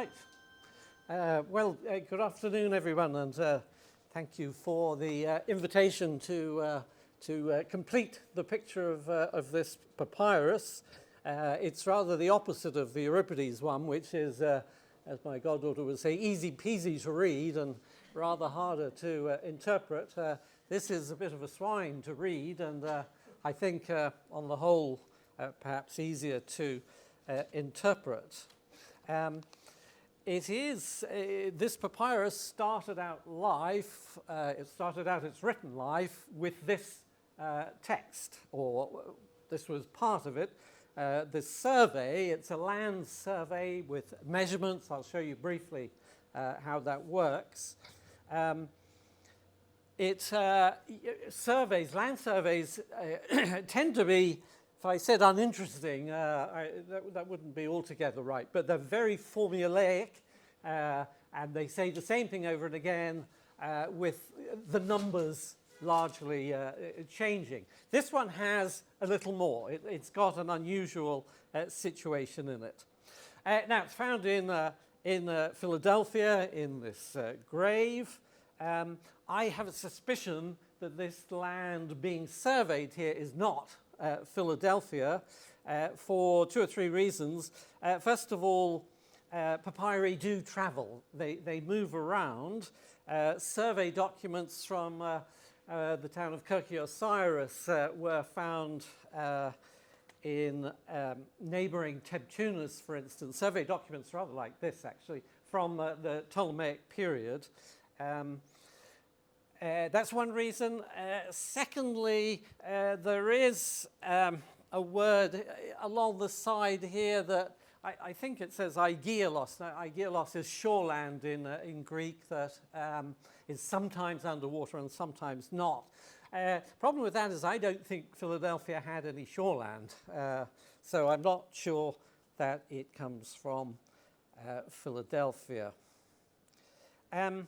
Right. Good afternoon, everyone, and thank you for the invitation to complete the picture of this papyrus. It's rather the opposite of the Euripides one, which is, as my goddaughter would say, easy peasy to read and rather harder to interpret. This is a bit of a swine to read, and I think, on the whole, perhaps easier to interpret. This papyrus started out life, its written life with this text, or this was part of it. This survey, it's a land survey with measurements. I'll show you briefly how that works. Land surveys tend to be, if I said uninteresting, that wouldn't be altogether right, but they're very formulaic, and they say the same thing over and again, with the numbers largely changing. This one has a little more. It's got an unusual situation in it. Now, it's found in Philadelphia, in this grave. I have a suspicion that this land being surveyed here is not Philadelphia, for two or three reasons. First of all, papyri do travel. They move around. Survey documents from the town of Kirk-Osiris were found in neighboring Tunis, for instance. Survey documents rather like this, actually, from the Ptolemaic period. That's one reason. Secondly, there is a word along the side here that I think it says aigelos. Now, aigelos is shoreland in Greek that is sometimes underwater and sometimes not. Problem with that is I don't think Philadelphia had any shoreland, so I'm not sure that it comes from Philadelphia. I'm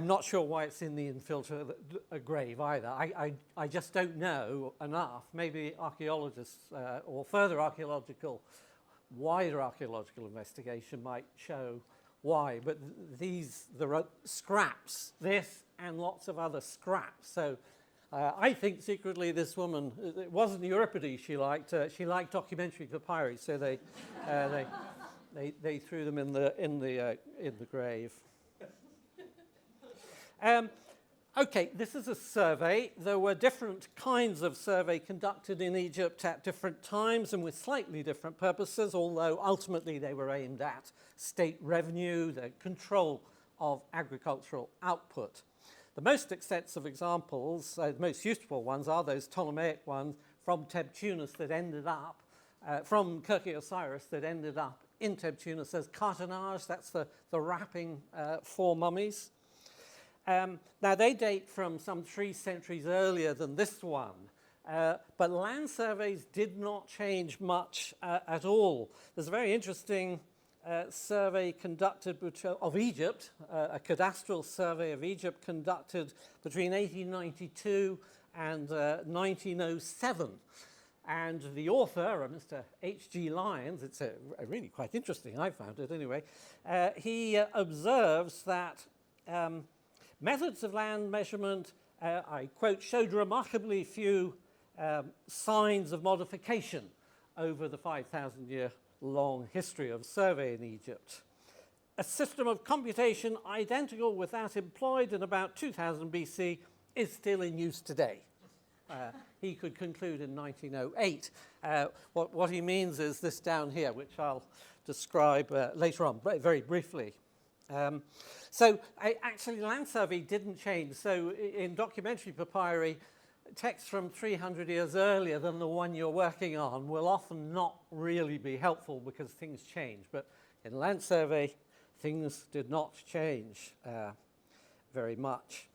not sure why it's in the infiltrate grave either. I just don't know enough. Maybe archaeologists or further wider archaeological investigation might show why. But there are scraps, this and lots of other scraps. So I think secretly this woman, it wasn't Euripides she liked documentary papyri, so they threw them in the grave. Okay, this is a survey. There were different kinds of survey conducted in Egypt at different times and with slightly different purposes, although ultimately they were aimed at state revenue, the control of agricultural output. The most extensive examples, the most useful ones, are those Ptolemaic ones from Tunis that ended up, from Kirk-Osiris that ended up in Tunis as cartonnage. That's the wrapping for mummies. Now, they date from some 3 centuries earlier than this one, but land surveys did not change much at all. There's a very interesting survey conducted of Egypt, a cadastral survey of Egypt conducted between 1892 and 1907. And the author, Mr. H.G. Lyons, it's really quite interesting, I found it anyway, he observes that methods of land measurement, I quote, showed remarkably few signs of modification over the 5,000-year-long history of survey in Egypt. A system of computation identical with that employed in about 2000 BC is still in use today. He could conclude in 1908. What he means is this down here, which I'll describe later on very briefly. Actually, land survey didn't change. So in documentary papyri, texts from 300 years earlier than the one you're working on will often not really be helpful because things change. But in land survey, things did not change very much.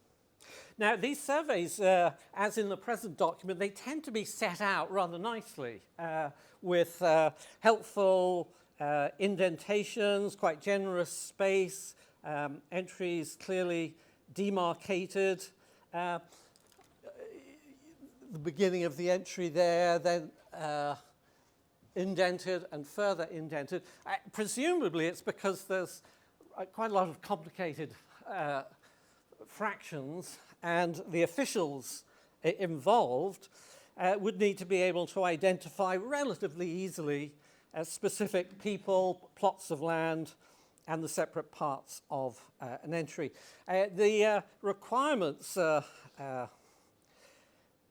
Now, these surveys, as in the present document, they tend to be set out rather nicely with helpful indentations, quite generous space, entries clearly demarcated. The beginning of the entry there, then indented and further indented. Presumably it's because there's quite a lot of complicated fractions, and the officials involved would need to be able to identify relatively easily specific people, plots of land, and the separate parts of an entry. The requirements, the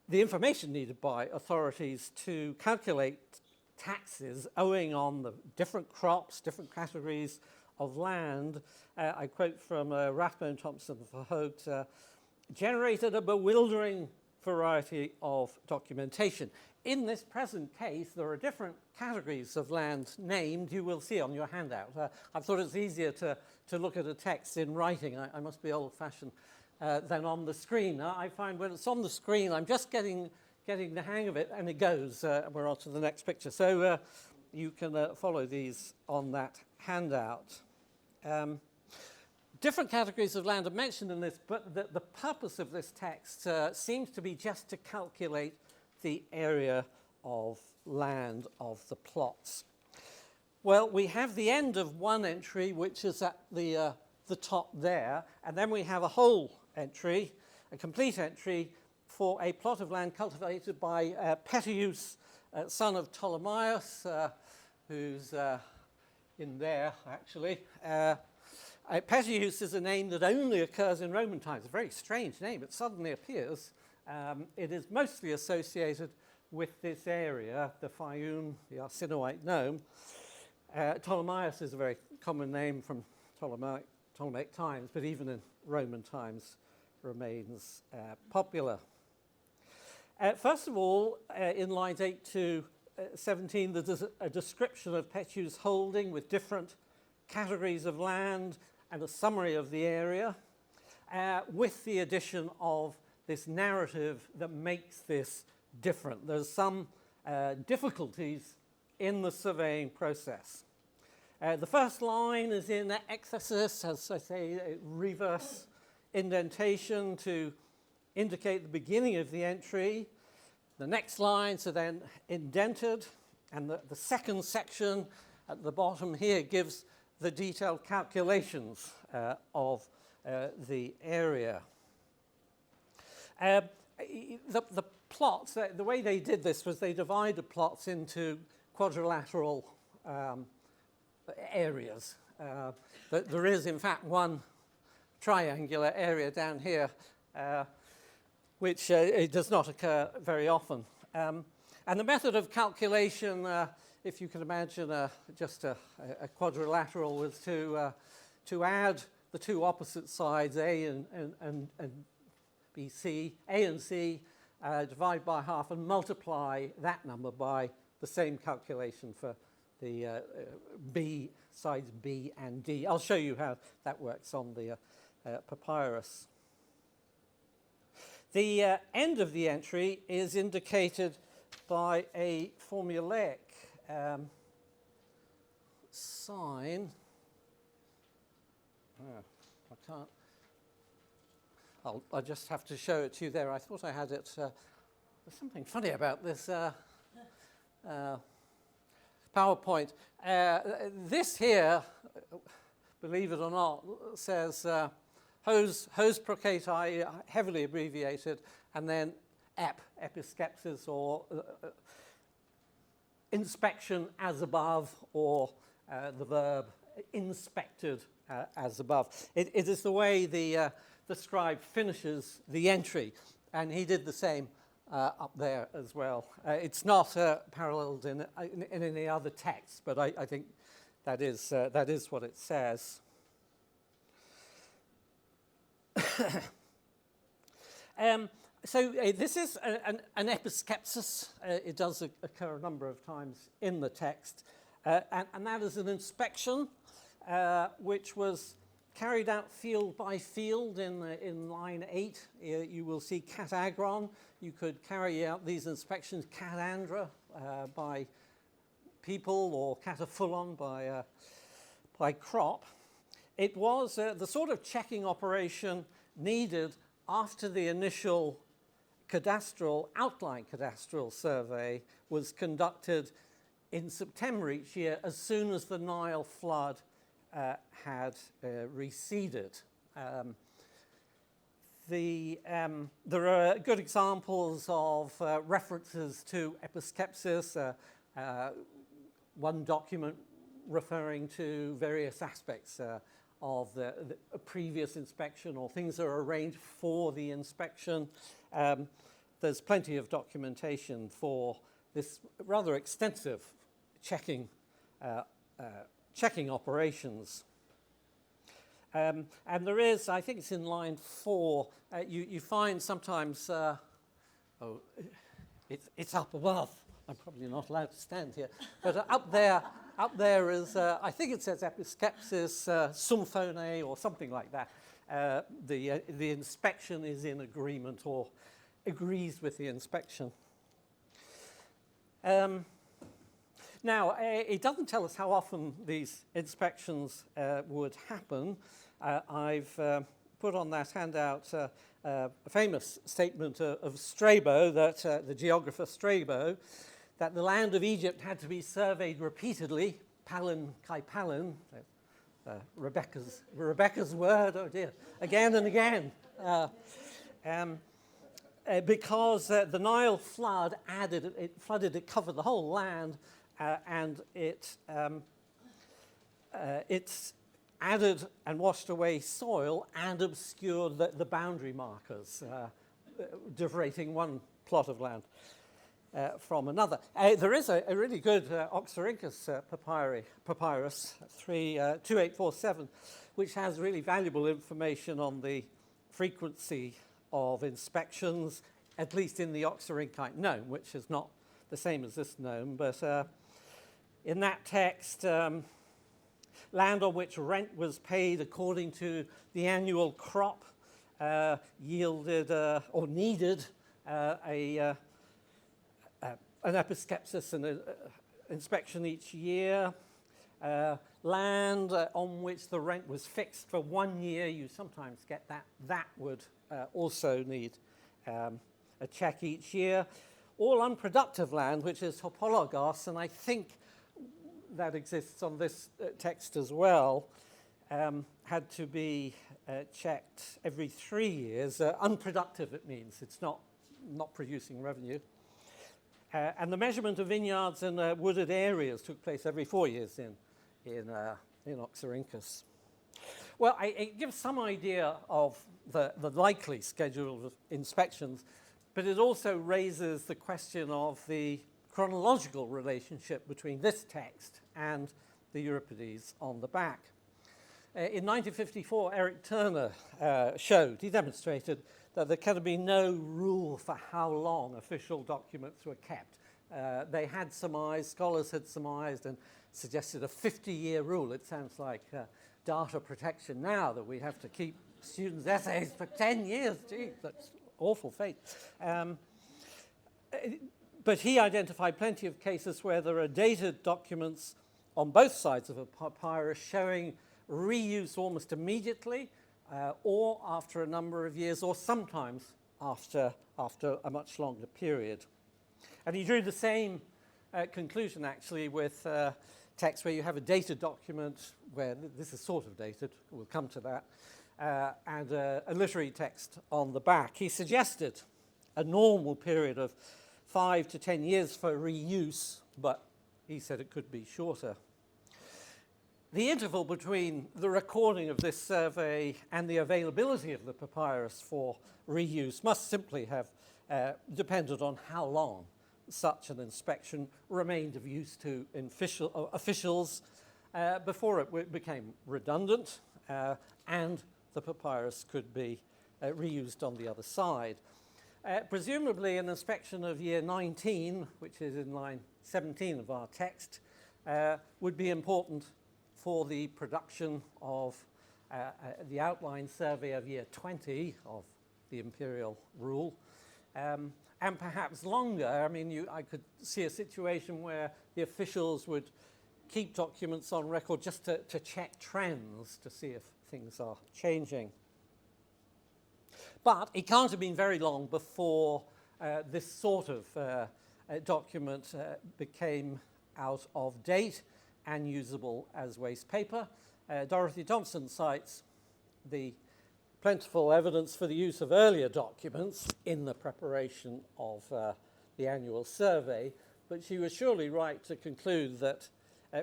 information needed by authorities to calculate taxes owing on the different crops, different categories of land, I quote from Rathbone, Thompson, Verhoeven, generated a bewildering variety of documentation. In this present case, there are different categories of land named. You will see on your handout. I thought it's easier to look at a text in writing. I must be old-fashioned than on the screen. I find when it's on the screen, I'm just getting the hang of it, and it goes. We're on to the next picture. So you can follow these on that handout. Different categories of land are mentioned in this, but the purpose of this text seems to be just to calculate the area of land of the plots. Well, we have the end of one entry, which is at the top there, and then we have a whole entry, a complete entry, for a plot of land cultivated by Papyrus, son of Ptolemaeus, who's in there, actually. Papyrus is a name that only occurs in Roman times, a very strange name. It suddenly appears. It is mostly associated with this area, the Fayum, the Arsinoite nome. Ptolemaeus is a very common name from Ptolemaic times, but even in Roman times remains popular. First of all, in lines 8 to 17, there's a description of Papyrus' holding with different categories of land and a summary of the area, with the addition of this narrative that makes this different. There's some difficulties in the surveying process. The first line is in excessus, as I say, a reverse indentation to indicate the beginning of the entry. The next lines are then indented, and the second section at the bottom here gives the detailed calculations of the area. The plots, the way they did this was they divided plots into quadrilateral areas. There is, in fact, one triangular area down here, which it does not occur very often. And the method of calculation, if you can imagine just a quadrilateral, was to add the two opposite sides, A and B, C, A and C, divide by half and multiply that number by the same calculation for the B, sides B and D. I'll show you how that works on the papyrus. The end of the entry is indicated by a formulaic sign. I can't. I'll just have to show it to you there. I thought I had it. There's something funny about this PowerPoint. This here, believe it or not, says hos procati, heavily abbreviated, and then episkepsis, or inspection as above, or the verb inspected as above. It is the way the scribe finishes the entry, and he did the same up there as well. It's not paralleled in any other text, but I think that is what it says. So this is an episkepsis. It does occur a number of times in the text, and that is an inspection which was carried out field by field in line 8. You will see catagron. You could carry out these inspections catandra by people, or cataphullon by crop. It was the sort of checking operation needed after the initial outline cadastral survey was conducted in September each year, as soon as the Nile flood had receded. There are good examples of references to episkepsis, one document referring to various aspects of the previous inspection or things that are arranged for the inspection. There's plenty of documentation for this rather extensive checking operations. And there is, I think it's in line 4, you find sometimes, it's up above. I'm probably not allowed to stand here. But up there is, I think it says episkepsis, symphone or something like that. The inspection is in agreement or agrees with the inspection. Now, it doesn't tell us how often these inspections would happen. I've put on that handout a famous statement of Strabo, that the geographer Strabo, that the land of Egypt had to be surveyed repeatedly, palin kai palin, Rebecca's word, oh dear, again and again, because the Nile flood it covered the whole land, and it's added and washed away soil and obscured the boundary markers, differentiating one plot of land from another. There is a really good Oxyrhynchus papyrus, 2847, which has really valuable information on the frequency of inspections, at least in the Oxyrhynchite nome, which is not the same as this nome, but in that text, land on which rent was paid according to the annual crop yielded or needed an episkepsis and an inspection each year. Land on which the rent was fixed for 1 year, you sometimes get that. That would also need a check each year. All unproductive land, which is topologos, and I think that exists on this text as well, had to be checked every 3 years. Unproductive, it means. It's not producing revenue. And the measurement of vineyards and wooded areas took place every 4 years in Oxyrhynchus. Well, it gives some idea of the likely schedule of inspections, but it also raises the question of the chronological relationship between this text and the Euripides on the back. In 1954, Eric Turner he demonstrated that there can be no rule for how long official documents were kept. They had surmised, scholars had surmised and suggested a 50-year rule. It sounds like data protection now, that we have to keep students' essays for 10 years. Gee, that's awful fate. But he identified plenty of cases where there are dated documents on both sides of a papyrus showing reuse almost immediately, or after a number of years, or sometimes after a much longer period. And he drew the same conclusion, actually, with text where you have a dated document, where this is sort of dated, we'll come to that, and a literary text on the back. He suggested a normal period of 5 to 10 years for reuse, but he said it could be shorter. The interval between the recording of this survey and the availability of the papyrus for reuse must simply have depended on how long such an inspection remained of use to officials before it became redundant and the papyrus could be reused on the other side. Presumably an inspection of year 19, which is in line 17 of our text, would be important for the production of the outline survey of year 20 of the imperial rule, and perhaps longer. I mean, I could see a situation where the officials would keep documents on record just to check trends to see if things are changing. But it can't have been very long before this sort of document became out of date and usable as waste paper. Dorothy Thompson cites the plentiful evidence for the use of earlier documents in the preparation of the annual survey, but she was surely right to conclude that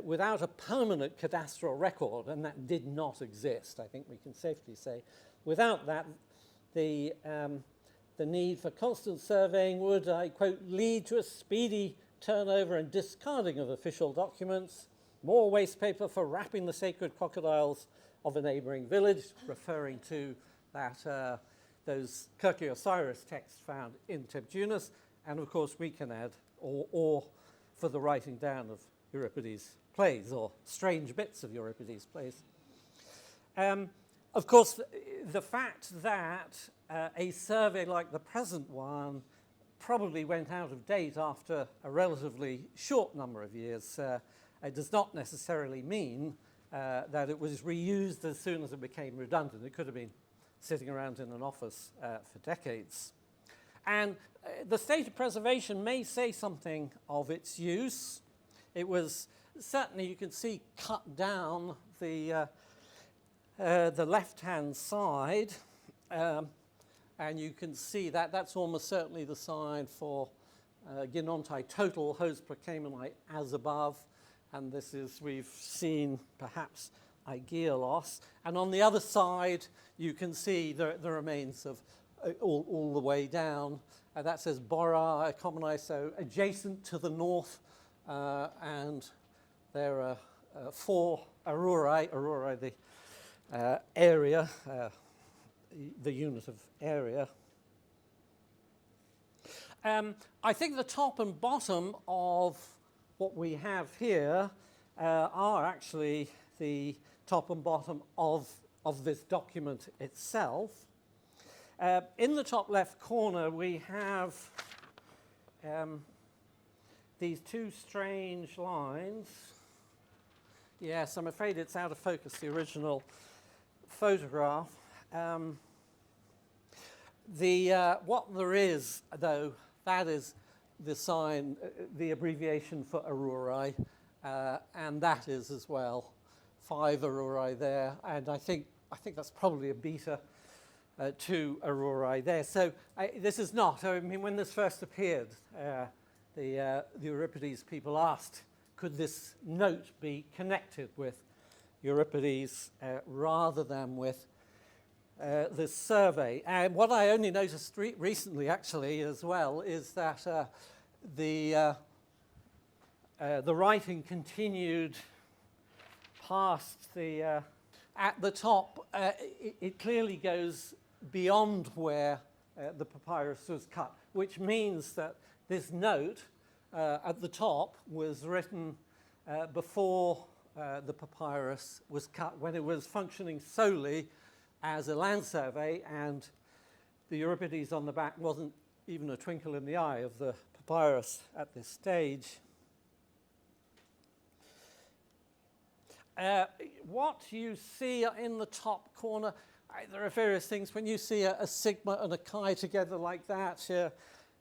without a permanent cadastral record, and that did not exist, I think we can safely say, without that, the need for constant surveying would, I quote, lead to a speedy turnover and discarding of official documents, more waste paper for wrapping the sacred crocodiles of a neighbouring village, referring to that those Kirkly Osiris texts found in Tebtunis, and of course we can add or for the writing down of Euripides' plays or strange bits of Euripides' plays. Of course, the fact that a survey like the present one probably went out of date after a relatively short number of years it does not necessarily mean that it was reused as soon as it became redundant. It could have been sitting around in an office for decades. And the state of preservation may say something of its use. It was certainly, you can see, cut down the left-hand side, and you can see that that's almost certainly the side for Ginontai total, hos procamenai as above, and this is, we've seen perhaps Aegialos, and on the other side you can see the remains of all the way down. That says Bora Ecomenai, so adjacent to the north, and there are 4 Aurorae, the area, the unit of area. I think the top and bottom of what we have here are actually the top and bottom of this document itself. In the top left corner we have these 2 strange lines. Yes, I'm afraid it's out of focus, the original photograph. What there is, though, that is the sign, the abbreviation for Aurorae, and that is as well 5 Aurorae there, and I think that's probably a beta 2 Aurorae there. So this is not, I mean, when this first appeared, the Euripides people asked, could this note be connected with Euripides rather than with this survey? And what I only noticed recently, actually, as well, is that the writing continued past the at the top. It clearly goes beyond where the papyrus was cut, which means that this note at the top was written before the papyrus was cut, when it was functioning solely as a land survey, and the Euripides on the back wasn't even a twinkle in the eye of the papyrus at this stage. What you see in the top corner, there are various things. When you see a sigma and a chi together like that,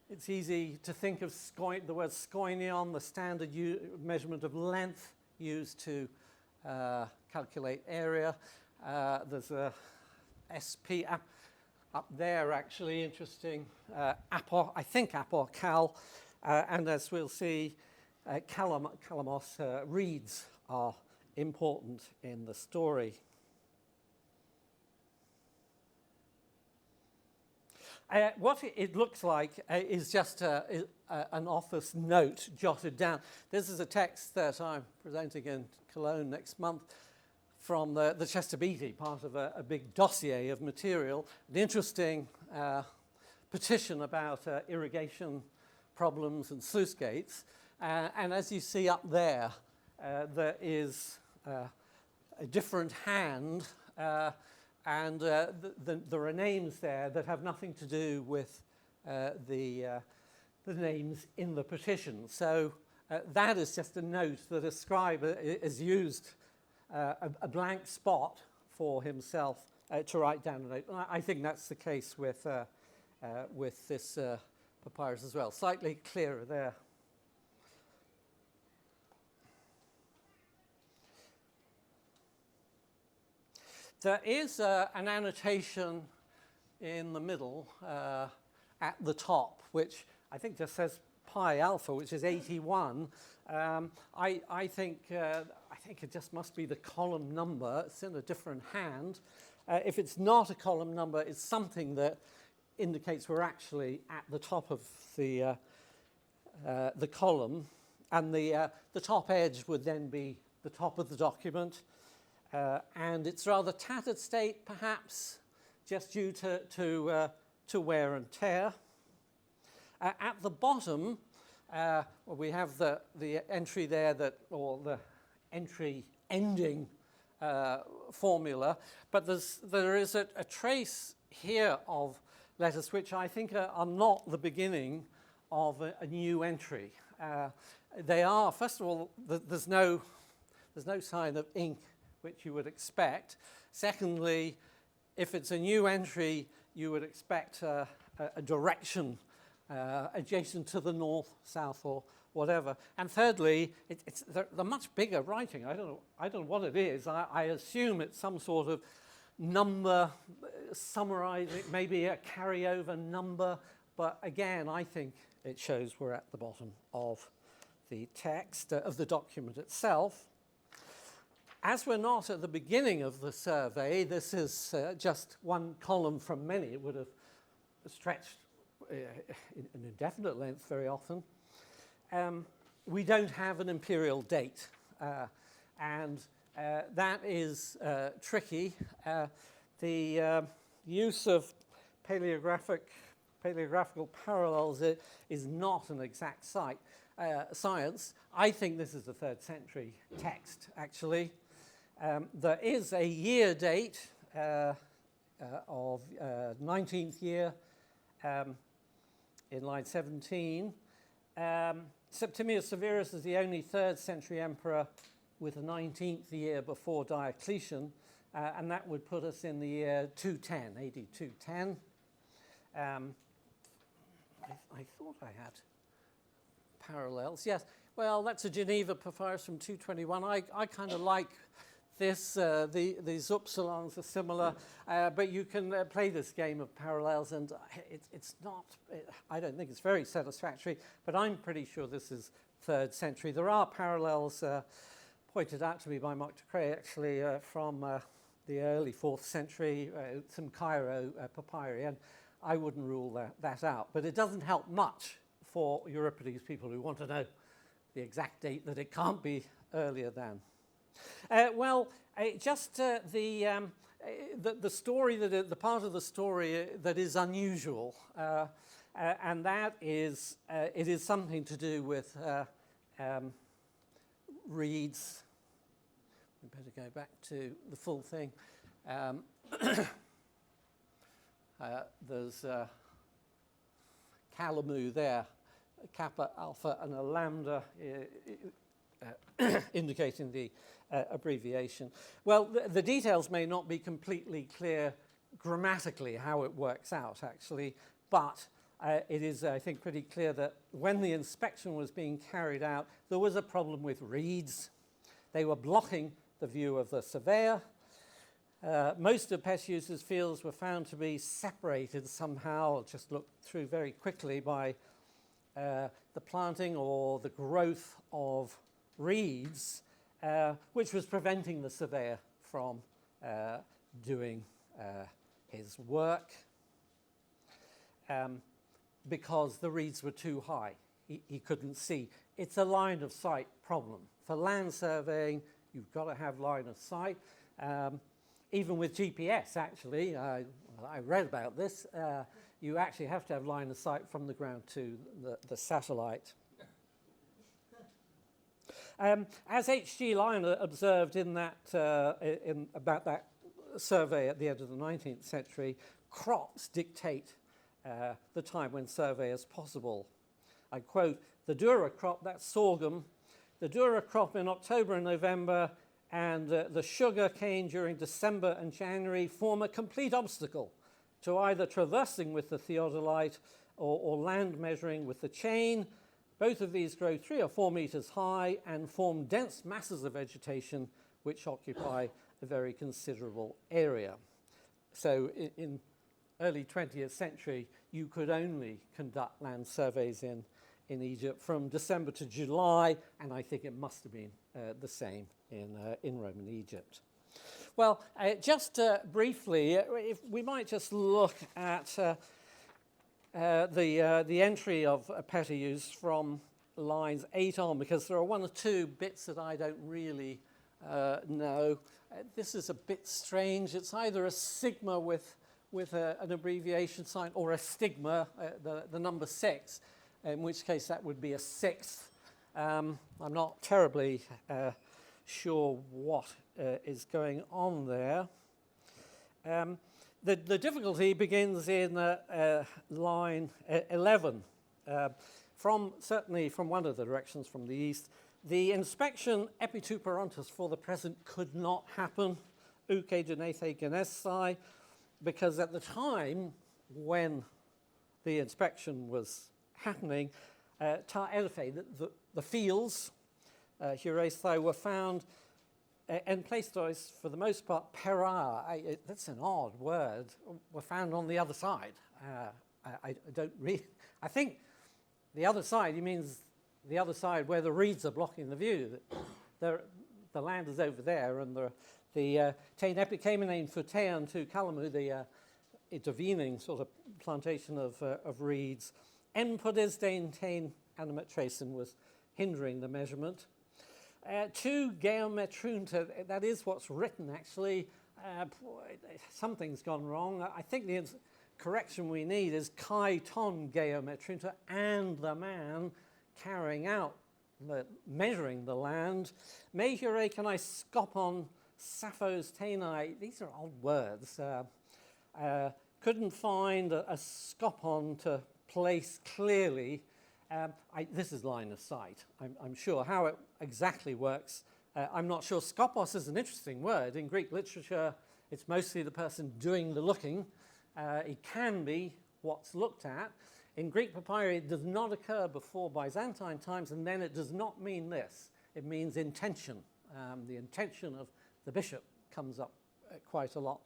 it's easy to think of the word skoinion, the standard measurement of length used to calculate area. There's a SP up there, actually, interesting. I think apor, cal, and as we'll see, calamos, reeds are important in the story. What it looks like is just an office note jotted down. This is a text that I'm presenting in Cologne next month from the Chester Beatty, part of a big dossier of material. An interesting petition about irrigation problems and sluice gates. And as you see up there, there is a different hand, and there are names there that have nothing to do with the names in the petition. So that is just a note that a scribe has used a blank spot for himself to write down a note. And I think that's the case with this papyrus as well. Slightly clearer there. There is an annotation in the middle at the top, which I think just says pi alpha, which is 81. I think it just must be the column number. It's in a different hand. If it's not a column number, it's something that indicates we're actually at the top of the column, and the top edge would then be the top of the document, and it's rather tattered state, perhaps just due to wear and tear. At the bottom, we have the entry there or the entry ending formula, but there is a trace here of letters which I think are not the beginning of a new entry. They are, first of all, there's no sign of ink which you would expect. Secondly, if it's a new entry, you would expect a direction adjacent to the north, south, or whatever. And thirdly, they're much bigger writing. I don't know what it is. I assume it's some sort of number summarizing, maybe a carryover number. But again, I think it shows we're at the bottom of the text, of the document itself. As we're not at the beginning of the survey, this is just one column from many. It would have stretched in indefinite length very often. We don't have an imperial date, and that is tricky. The use of paleographical parallels is not an exact science. I think this is a 3rd century text, actually. There is a year date of 19th year in line 17. Septimius Severus is the only 3rd century emperor with a 19th year before Diocletian, and that would put us in the year 210, AD 210. I thought I had parallels. Yes, well, that's a Geneva papyrus from 221. I kind of like this. These upsilons are similar, but you can play this game of parallels, and it's not, I don't think it's very satisfactory, but I'm pretty sure this is 3rd century. There are parallels pointed out to me by Mark de Creye, actually, from the early 4th century, some Cairo papyri, and I wouldn't rule that out. But it doesn't help much for Euripides people who want to know the exact date that it can't be earlier than. Just the story, the part of the story that is unusual, and that is, it is something to do with reeds. We better go back to the full thing. There's Calamu there, kappa, alpha, and a lambda, indicating the abbreviation. Well, the details may not be completely clear grammatically how it works out, actually, but it is, I think, pretty clear that when the inspection was being carried out, there was a problem with reeds. They were blocking the view of the surveyor. Most of Pessius's fields were found to be separated somehow. I'll just look through very quickly by the planting or the growth of reeds, which was preventing the surveyor from doing his work because the reeds were too high. He couldn't see. It's a line of sight problem. For land surveying, you've got to have line of sight. Even with GPS, actually, I read about this, you actually have to have line of sight from the ground to the satellite. As H.G. Lyon observed in about that survey at the end of the 19th century, crops dictate the time when survey is possible. I quote, "The Dura crop, that's sorghum, the Dura crop in October and November, and the sugar cane during December and January form a complete obstacle to either traversing with the theodolite or land measuring with the chain. Both of these grow 3 or 4 meters high and form dense masses of vegetation which occupy a very considerable area. So in early 20th century, you could only conduct land surveys in Egypt from December to July, and I think it must have been the same in Roman Egypt. Well, just briefly, if we might just look at the entry of papyrus from lines 8 on, because there are one or two bits that I don't really know. This is a bit strange. It's either a sigma with an abbreviation sign or a stigma, the number 6, in which case that would be a 6th. I'm not terribly sure what is going on there. The difficulty begins in line 11. Certainly from one of the directions from the east, the inspection epituperontus for the present could not happen, uke genethe genesai, because at the time when the inspection was happening, ta ediphe, the fields, Euripides, were found en places, for the most part, pera, that's an odd word, were found on the other side. I don't really, I think the other side, he means the other side where the reeds are blocking the view. The land is over there, and the tein epicamenein futean to Kalamu, the intervening sort of plantation of reeds, en podesdein tein animatracin was hindering the measurement. To geometrunta, that is what's written actually. Something's gone wrong. I think the correction we need is kai ton geometrunta, and the man carrying out measuring the land. Me hure can I scopon sapphos tenai. These are odd words. Couldn't find a scopon to place clearly. This is line of sight, I'm sure. How it exactly works, I'm not sure. Skopos is an interesting word. In Greek literature, it's mostly the person doing the looking. It can be what's looked at. In Greek papyri, it does not occur before Byzantine times, and then it does not mean this. It means intention. The intention of the bishop comes up quite a lot.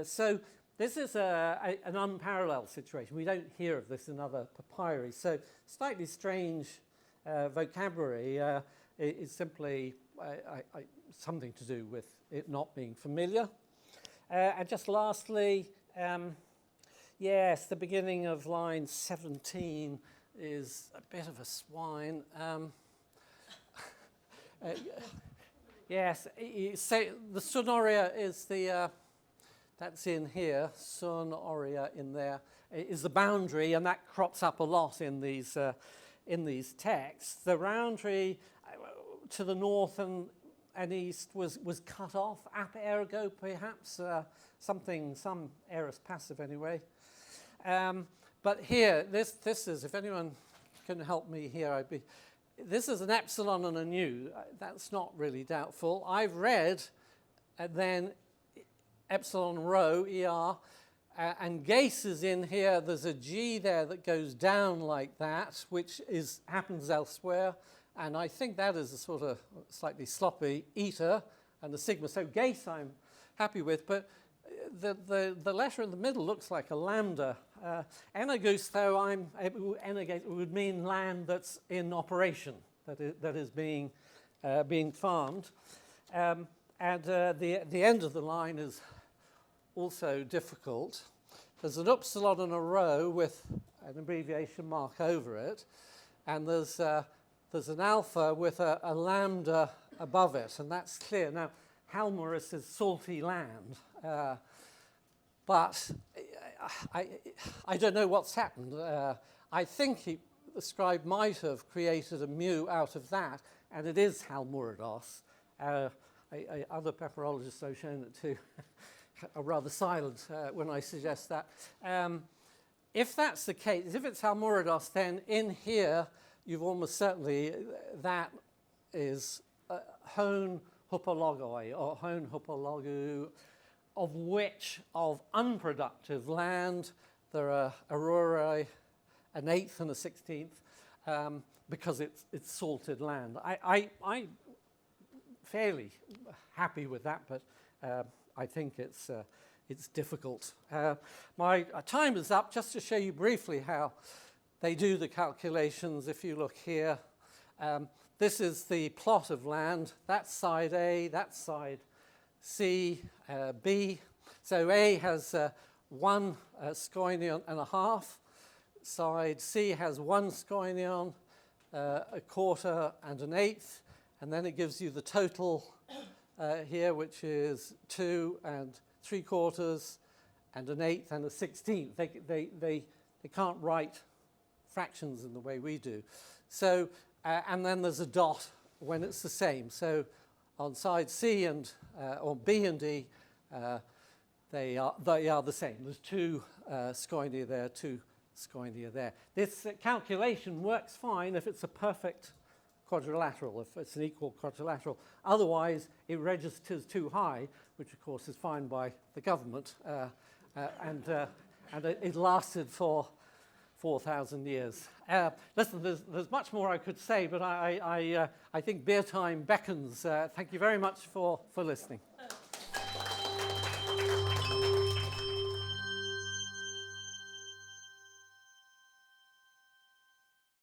So this is an unparalleled situation. We don't hear of this in other papyri. So slightly strange vocabulary is simply something to do with it not being familiar. And just lastly, yes, the beginning of line 17 is a bit of a swine. Yes, so the sonoria is the, that's in here, sonoria in there, is the boundary, and that crops up a lot in these texts. The boundary to the north and east was cut off, ap ergo perhaps, some aorist passive anyway. But here, this is, if anyone can help me here, this is an epsilon and a nu. That's not really doubtful. I've read then epsilon rho, ER, and Gase is in here. There's a G there that goes down like that, which happens elsewhere. And I think that is a sort of slightly sloppy eta and a sigma. So Gase I'm happy with, but the letter in the middle looks like a lambda. Enagus, though, it would mean land that's in operation, that is being farmed. And the end of the line is also difficult. There's an upsilon and a rho with an abbreviation mark over it, and there's an alpha with a lambda above it, and that's clear. Now, Halmoris is salty land, but I don't know what's happened. I think the scribe might have created a mu out of that, and it is Halmoridos. Other papyrologists have shown it too. Are rather silent when I suggest that. If that's the case, if it's Halmoridos, then in here you've almost certainly, that is hone hupologoi, or hone hupologu, of which, of unproductive land, there are aurorae, an eighth and a 16th, because it's salted land. I'm fairly happy with that, but I think it's difficult. My time is up. Just to show you briefly how they do the calculations. If you look here, this is the plot of land. That's side A, that's side C, B. So A has 1 scoinion and a half. Side C has 1 scoinion, a quarter and an eighth. And then it gives you the total here, which is 2 3/4 and an eighth and a 16th. They can't write fractions in the way we do. So, and then there's a dot when it's the same. So on side C and or B and D, they are the same. There's 2 scoinia there, 2 scoinia there. This calculation works fine if it's a perfect quadrilateral, if it's an equal quadrilateral. Otherwise, it registers too high, which of course is fined by the government, and it lasted for 4,000 years. Listen, there's much more I could say, but I think beer time beckons. Thank you very much for listening.